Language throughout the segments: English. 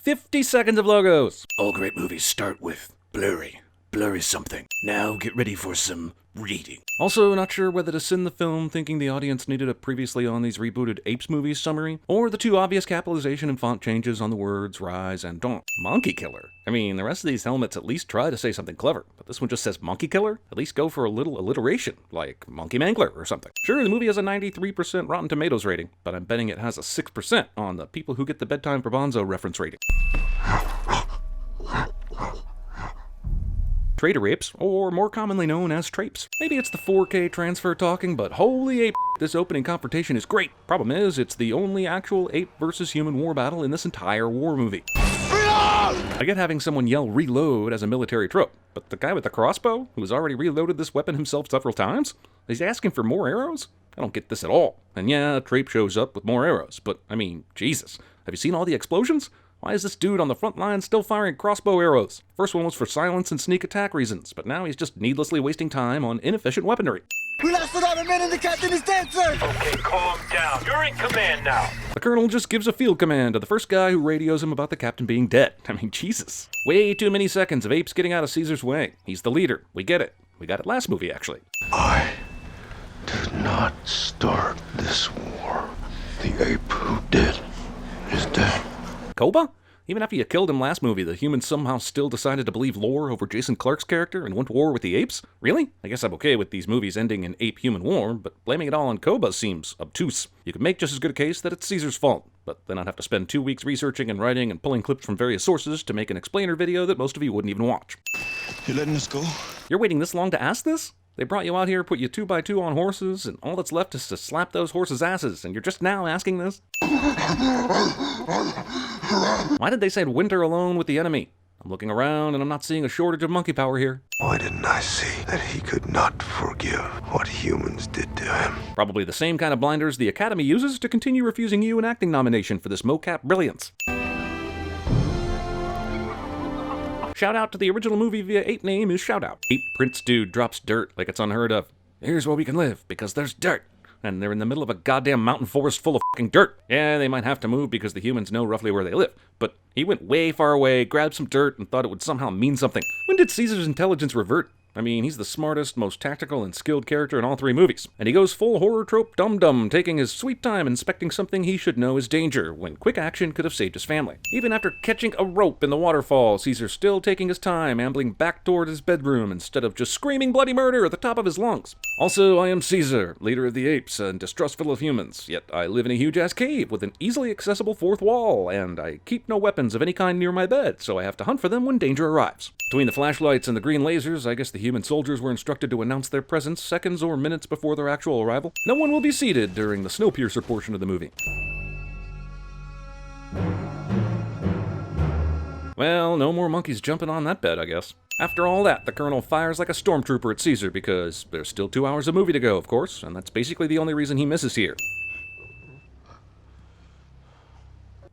50 seconds of logos. All great movies start with blurry something. Now get ready for some reading. Also, not sure whether to send the film thinking the audience needed a previously on these rebooted Apes movies summary, or the too obvious capitalization and font changes on the words rise and dawn. Monkey killer. I mean, the rest of these helmets at least try to say something clever, but this one just says monkey killer? At least go for a little alliteration, like monkey mangler or something. Sure, the movie has a 93% Rotten Tomatoes rating, but I'm betting it has a 6% on the people who get the bedtime Probonzo reference rating. Trader Apes, or more commonly known as Trapes. Maybe it's the 4K transfer talking, but holy ape, this opening confrontation is great. Problem is, it's the only actual ape versus human war battle in this entire war movie. I get having someone yell reload as a military trope, but the guy with the crossbow, who's already reloaded this weapon himself several times, is asking for more arrows? I don't get this at all. And yeah, Trape shows up with more arrows, but I mean, Jesus. Have you seen all the explosions? Why is this dude on the front line still firing crossbow arrows? First one was for silence and sneak attack reasons, but now he's just needlessly wasting time on inefficient weaponry. We lost a lot of men and the captain is dead, sir! Okay, calm down. You're in command now. The colonel just gives a field command to the first guy who radios him about the captain being dead. I mean, Jesus. Way too many seconds of Apes getting out of Caesar's way. He's the leader. We get it. We got it last movie, actually. I did not start this war. The ape who did is dead. Koba? Even after you killed him last movie, the humans somehow still decided to believe lore over Jason Clarke's character and went to war with the apes? Really? I guess I'm okay with these movies ending in ape-human war, but blaming it all on Koba seems obtuse. You could make just as good a case that it's Caesar's fault, but then I'd have to spend 2 weeks researching and writing and pulling clips from various sources to make an explainer video that most of you wouldn't even watch. You letting us go? You're waiting this long to ask this? They brought you out here, put you 2x2 on horses, and all that's left is to slap those horses' asses, and you're just now asking this? Why did they send Winter alone with the enemy? I'm looking around, and I'm not seeing a shortage of monkey power here. Why didn't I see that he could not forgive what humans did to him? Probably the same kind of blinders the Academy uses to continue refusing you an acting nomination for this mocap brilliance. Shout out to the original movie via ape name is Shoutout. Ape Prince dude drops dirt like it's unheard of. Here's where we can live, because there's dirt. And they're in the middle of a goddamn mountain forest full of fucking dirt. Yeah, they might have to move because the humans know roughly where they live. But he went way far away, grabbed some dirt, and thought it would somehow mean something. When did Caesar's intelligence revert? I mean, he's the smartest, most tactical, and skilled character in all 3 movies. And he goes full horror trope dum-dum, taking his sweet time inspecting something he should know is danger, when quick action could have saved his family. Even after catching a rope in the waterfall, Caesar's still taking his time, ambling back toward his bedroom instead of just screaming bloody murder at the top of his lungs. Also, I am Caesar, leader of the apes and distrustful of humans, yet I live in a huge-ass cave with an easily accessible 4th wall, and I keep no weapons of any kind near my bed, so I have to hunt for them when danger arrives. Between the flashlights and the green lasers, I guess the human soldiers were instructed to announce their presence seconds or minutes before their actual arrival. No one will be seated during the Snowpiercer portion of the movie. Well, no more monkeys jumping on that bed, I guess. After all that, the colonel fires like a stormtrooper at Caesar because there's still 2 hours of movie to go, of course, and that's basically the only reason he misses here.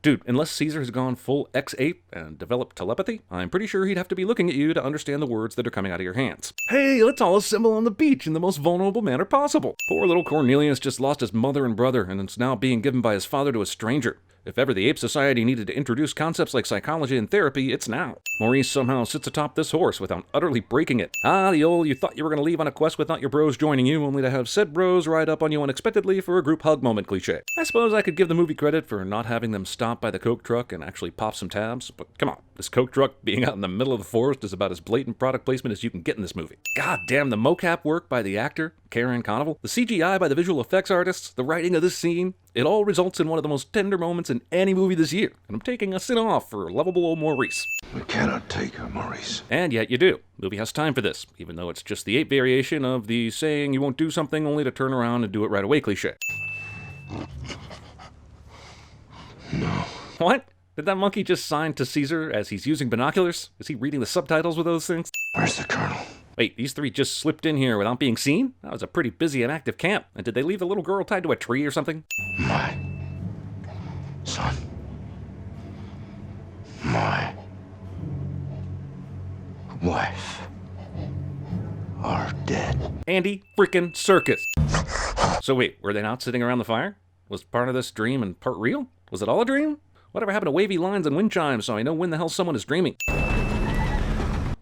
Dude, unless Caesar has gone full X-ape and developed telepathy, I'm pretty sure he'd have to be looking at you to understand the words that are coming out of your hands. Hey, let's all assemble on the beach in the most vulnerable manner possible. Poor little Cornelius just lost his mother and brother, and is now being given by his father to a stranger. If ever the Ape Society needed to introduce concepts like psychology and therapy, it's now. Maurice somehow sits atop this horse without utterly breaking it. Ah, the old you thought you were going to leave on a quest without your bros joining you, only to have said bros ride up on you unexpectedly for a group hug moment cliche. I suppose I could give the movie credit for not having them stop by the Coke truck and actually pop some tabs, but come on, this Coke truck being out in the middle of the forest is about as blatant product placement as you can get in this movie. God damn, the mocap work by the actor, Karen Conoval, the CGI by the visual effects artists, the writing of this scene, it all results in one of the most tender moments in any movie this year, and I'm taking a sin off for lovable old Maurice. We cannot take her, Maurice. And yet you do. The movie has time for this, even though it's just the ape variation of the saying you won't do something only to turn around and do it right away cliche. No. What? Did that monkey just sign to Caesar as he's using binoculars? Is he reading the subtitles with those things? Where's the colonel? Wait, these 3 just slipped in here without being seen? That was a pretty busy and active camp. And did they leave the little girl tied to a tree or something? My son. My wife are dead. Andy frickin' Circus. So wait, were they not sitting around the fire? Was part of this dream and part real? Was it all a dream? Whatever happened to wavy lines and wind chimes so I know when the hell someone is dreaming?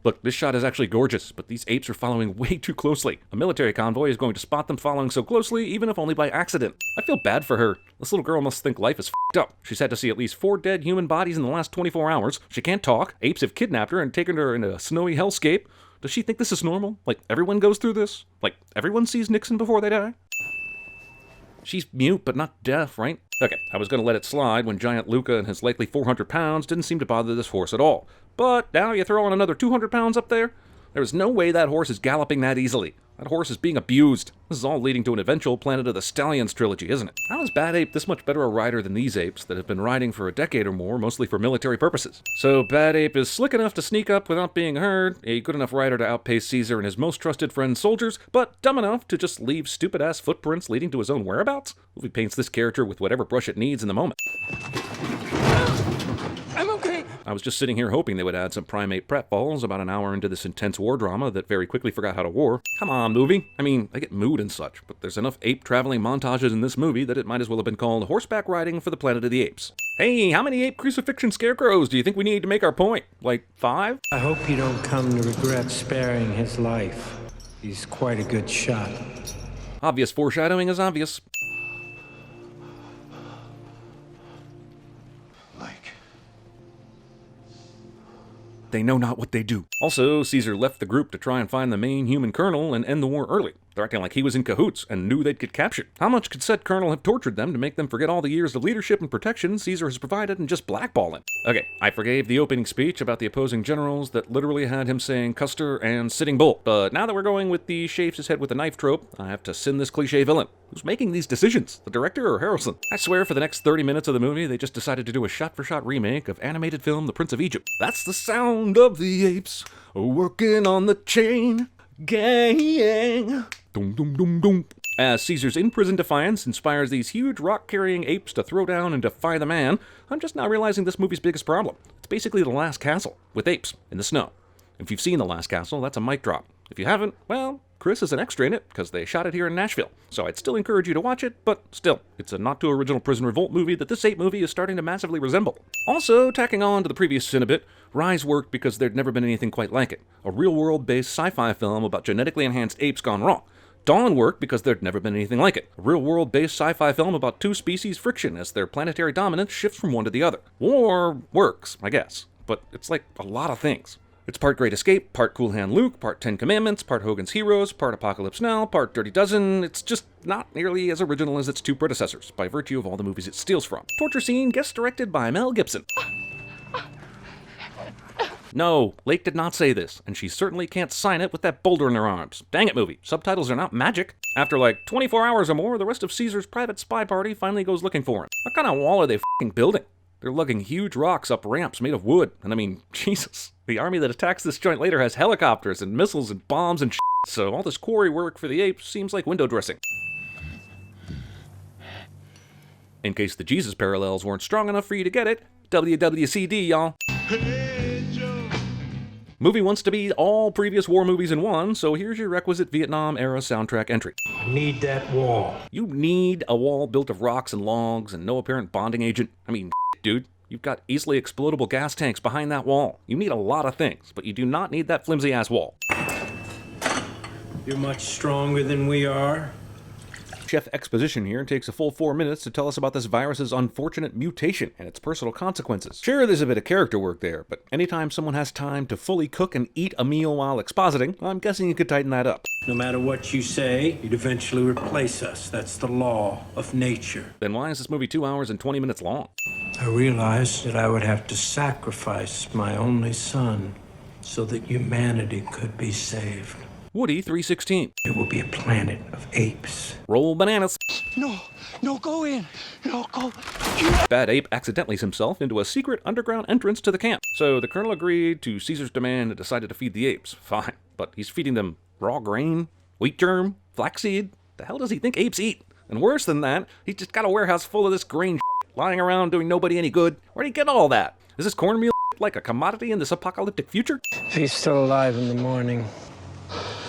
Look, this shot is actually gorgeous, but these apes are following way too closely. A military convoy is going to spot them following so closely, even if only by accident. I feel bad for her. This little girl must think life is f***ed up. She's had to see at least 4 dead human bodies in the last 24 hours. She can't talk. Apes have kidnapped her and taken her into a snowy hellscape. Does she think this is normal? Like, everyone goes through this? Like, everyone sees Nixon before they die? She's mute, but not deaf, right? Okay, I was going to let it slide when giant Luca and his likely 400 pounds didn't seem to bother this horse at all. But now you throw on another 200 pounds up there? There is no way that horse is galloping that easily. That horse is being abused. This is all leading to an eventual Planet of the Stallions trilogy, isn't it? How is Bad Ape this much better a rider than these apes that have been riding for a decade or more, mostly for military purposes? So Bad Ape is slick enough to sneak up without being heard, a good enough rider to outpace Caesar and his most trusted friend soldiers, but dumb enough to just leave stupid-ass footprints leading to his own whereabouts? The movie paints this character with whatever brush it needs in the moment. I'm okay. I was just sitting here hoping they would add some primate pratfalls about an hour into this intense war drama that very quickly forgot how to war. Come on, movie. I mean, I get mood and such, but there's enough ape traveling montages in this movie that it might as well have been called horseback riding for the Planet of the Apes. Hey, how many ape crucifixion scarecrows do you think we need to make our point? Like 5? I hope you don't come to regret sparing his life. He's quite a good shot. Obvious foreshadowing is obvious. They know not what they do. Also, Caesar left the group to try and find the main human colonel and end the war early. They're acting like he was in cahoots and knew they'd get captured. How much could said colonel have tortured them to make them forget all the years of leadership and protection Caesar has provided and just blackball him? Okay, I forgave the opening speech about the opposing generals that literally had him saying Custer and Sitting Bull. But now that we're going with the shaves his head with a knife trope, I have to sin this cliche villain. Who's making these decisions? The director or Harrelson? I swear for the next 30 minutes of the movie, they just decided to do a shot-for-shot remake of animated film The Prince of Egypt. That's the sound of the apes working on the chain gang. Dum, dum, dum, dum. As Caesar's in-prison defiance inspires these huge rock-carrying apes to throw down and defy the man, I'm just now realizing this movie's biggest problem. It's basically The Last Castle, with apes in the snow. If you've seen The Last Castle, that's a mic drop. If you haven't, well, Chris is an extra in it, because they shot it here in Nashville. So I'd still encourage you to watch it, but still, it's a not-too-original Prison Revolt movie that this ape movie is starting to massively resemble. Also, tacking on to the previous sin a bit, Rise worked because there'd never been anything quite like it. A real-world-based sci-fi film about genetically enhanced apes gone wrong. Dawn worked because there'd never been anything like it. A real-world-based sci-fi film about 2 species friction as their planetary dominance shifts from one to the other. War works, I guess, but it's like a lot of things. It's part Great Escape, part Cool Hand Luke, part 10 Commandments, part Hogan's Heroes, part Apocalypse Now, part Dirty Dozen. It's just not nearly as original as its 2 predecessors, by virtue of all the movies it steals from. Torture scene guest directed by Mel Gibson. No, Lake did not say this, and she certainly can't sign it with that boulder in her arms. Dang it, movie. Subtitles are not magic. After like 24 hours or more, the rest of Caesar's private spy party finally goes looking for him. What kind of wall are they f***ing building? They're lugging huge rocks up ramps made of wood, and I mean, Jesus. The army that attacks this joint later has helicopters and missiles and bombs and shit, so all this quarry work for the apes seems like window dressing. In case the Jesus parallels weren't strong enough for you to get it, WWCD, y'all. Movie wants to be all previous war movies in one, so here's your requisite Vietnam-era soundtrack entry. I need that wall. You need a wall built of rocks and logs and no apparent bonding agent. I mean, dude, you've got easily explodable gas tanks behind that wall. You need a lot of things, but you do not need that flimsy-ass wall. You're much stronger than we are. Chef Exposition here takes a full 4 minutes to tell us about this virus's unfortunate mutation and its personal consequences. Sure, there's a bit of character work there, but anytime someone has time to fully cook and eat a meal while expositing, I'm guessing you could tighten that up. No matter what you say, you'd eventually replace us. That's the law of nature. Then why is this movie 2 hours and 20 minutes long? I realized that I would have to sacrifice my only son so that humanity could be saved. Woody 316. It will be a planet of apes. Roll bananas. No, go in. No, go. Bad Ape accidentally himself into a secret underground entrance to the camp. So the colonel agreed to Caesar's demand and decided to feed the apes. Fine, but he's feeding them raw grain, wheat germ, flaxseed. The hell does he think apes eat? And worse than that, he's just got a warehouse full of this grain lying around doing nobody any good. Where'd he get all that? Is this cornmeal like a commodity in this apocalyptic future? If he's still alive in the morning,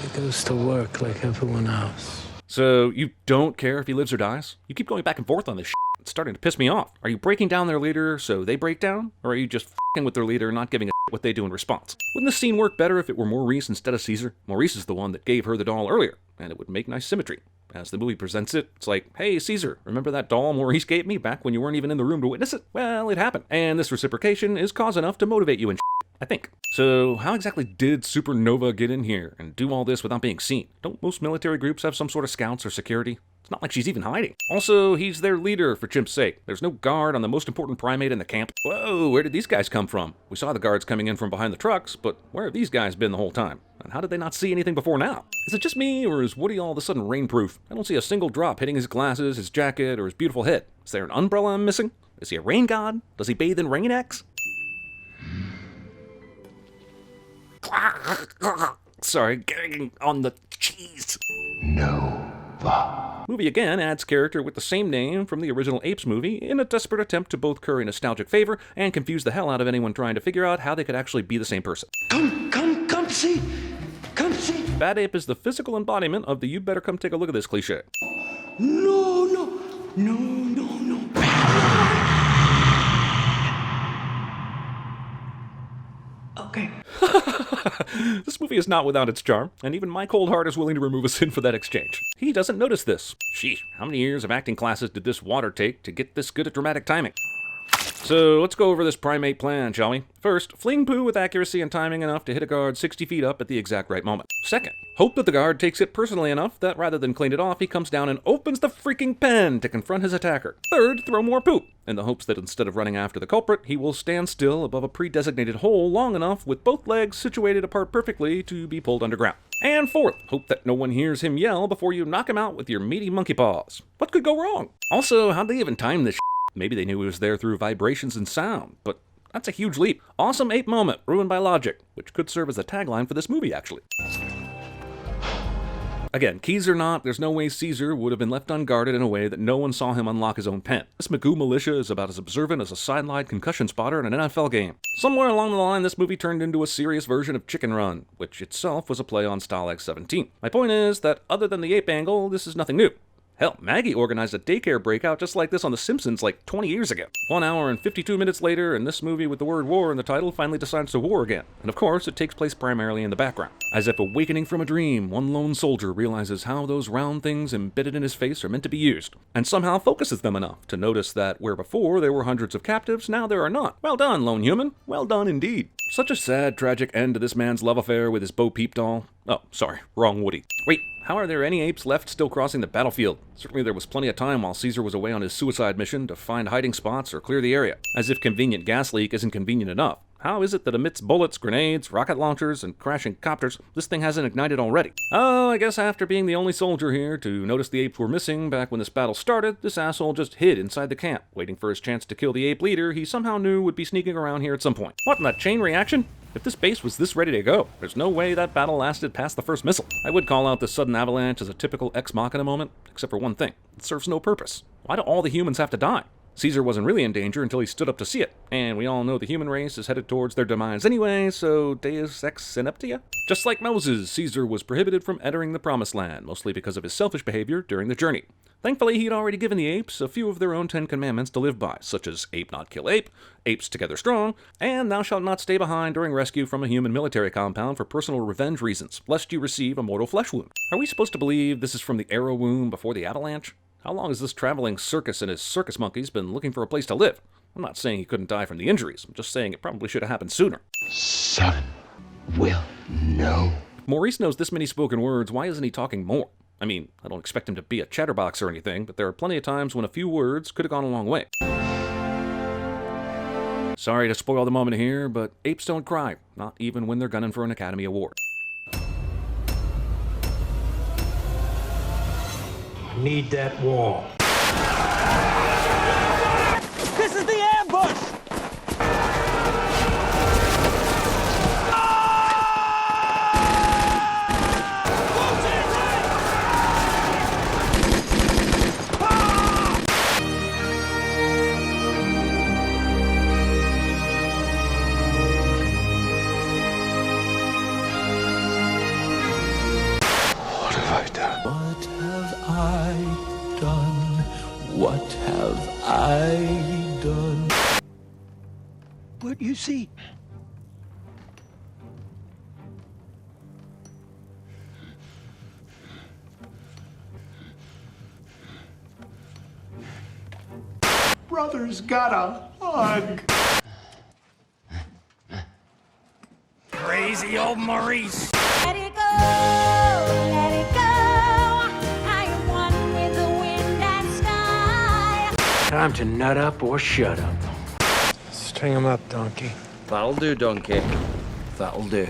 he goes to work like everyone else. So you don't care if he lives or dies? You keep going back and forth on this shit. It's starting to piss me off. Are you breaking down their leader so they break down? Or are you just f***ing with their leader and not giving a shit what they do in response? Wouldn't this scene work better if it were Maurice instead of Caesar? Maurice is the one that gave her the doll earlier, and it would make nice symmetry. As the movie presents it, it's like, hey, Caesar, remember that doll Maurice gave me back when you weren't even in the room to witness it? Well, it happened. And this reciprocation is cause enough to motivate you and I think. So how exactly did Supernova get in here and do all this without being seen? Don't most military groups have some sort of scouts or security? It's not like she's even hiding. Also, he's their leader, for chimp's sake. There's no guard on the most important primate in the camp. Whoa, where did these guys come from? We saw the guards coming in from behind the trucks, but where have these guys been the whole time? And how did they not see anything before now? Is it just me, or is Woody all of a sudden rainproof? I don't see a single drop hitting his glasses, his jacket, or his beautiful head. Is there an umbrella I'm missing? Is he a rain god? Does he bathe in rain X? Sorry, getting on the cheese. Nova. Movie again adds character with the same name from the original Apes movie in a desperate attempt to both curry nostalgic favor and confuse the hell out of anyone trying to figure out how they could actually be the same person. Come see. Come see. Bad Ape is the physical embodiment of the you better come take a look at this cliche. No. Okay. This movie is not without its charm, and even my cold heart is willing to remove a sin for that exchange. He doesn't notice this. Sheesh, how many years of acting classes did this water take to get this good at dramatic timing? So let's go over this primate plan, shall we? First, fling poo with accuracy and timing enough to hit a guard 60 feet up at the exact right moment. Second, hope that the guard takes it personally enough that rather than clean it off, he comes down and opens the freaking pen to confront his attacker. Third, throw more poop, in the hopes that instead of running after the culprit, he will stand still above a pre-designated hole long enough with both legs situated apart perfectly to be pulled underground. And fourth, hope that no one hears him yell before you knock him out with your meaty monkey paws. What could go wrong? Also, how'd they even time this shit? Maybe they knew he was there through vibrations and sound, but that's a huge leap. Awesome ape moment, ruined by logic, which could serve as a tagline for this movie, actually. Again, keys or not, there's no way Caesar would have been left unguarded in a way that no one saw him unlock his own pen. This Magoo militia is about as observant as a sideline concussion spotter in an NFL game. Somewhere along the line, this movie turned into a serious version of Chicken Run, which itself was a play on Style X-17. My point is that other than the ape angle, this is nothing new. Hell, Maggie organized a daycare breakout just like this on The Simpsons like 20 years ago. 1 hour and 52 minutes later, and this movie with the word war in the title finally decides to war again. And of course, it takes place primarily in the background. As if awakening from a dream, one lone soldier realizes how those round things embedded in his face are meant to be used, and somehow focuses them enough to notice that where before there were hundreds of captives, now there are not. Well done, lone human. Well done indeed. Such a sad, tragic end to this man's love affair with his Bo Peep doll. Oh, sorry, wrong Woody. Wait, how are there any apes left still crossing the battlefield? Certainly there was plenty of time while Caesar was away on his suicide mission to find hiding spots or clear the area. As if convenient gas leak isn't convenient enough. How is it that amidst bullets, grenades, rocket launchers, and crashing copters, this thing hasn't ignited already? Oh, I guess after being the only soldier here to notice the apes were missing back when this battle started, this asshole just hid inside the camp, waiting for his chance to kill the ape leader he somehow knew would be sneaking around here at some point. What in that chain reaction? If this base was this ready to go, there's no way that battle lasted past the first missile. I would call out this sudden avalanche as a typical Ex Machina moment, except for one thing. It serves no purpose. Why do all the humans have to die? Caesar wasn't really in danger until he stood up to see it, and we all know the human race is headed towards their demise anyway, so Deus Ex Ineptia? Just like Moses, Caesar was prohibited from entering the Promised Land, mostly because of his selfish behavior during the journey. Thankfully, he'd already given the apes a few of their own 10 commandments to live by, such as ape not kill ape, apes together strong, and thou shalt not stay behind during rescue from a human military compound for personal revenge reasons, lest you receive a mortal flesh wound. Are we supposed to believe this is from the arrow wound before the avalanche? How long has this traveling circus and his circus monkeys been looking for a place to live? I'm not saying he couldn't die from the injuries, I'm just saying it probably should have happened sooner. Son will know. If Maurice knows this many spoken words, why isn't he talking more? I mean, I don't expect him to be a chatterbox or anything, but there are plenty of times when a few words could have gone a long way. Sorry to spoil the moment here, but apes don't cry, not even when they're gunning for an Academy Award. Need that wall. This is the ambush! What have I done? What have I done? What have I done? What you see? Brother's got a hug. Crazy old Maurice. Let it go, let it go. I am one with the wind and sky. Time to nut up or shut up. String him up, donkey. That'll do, donkey. That'll do.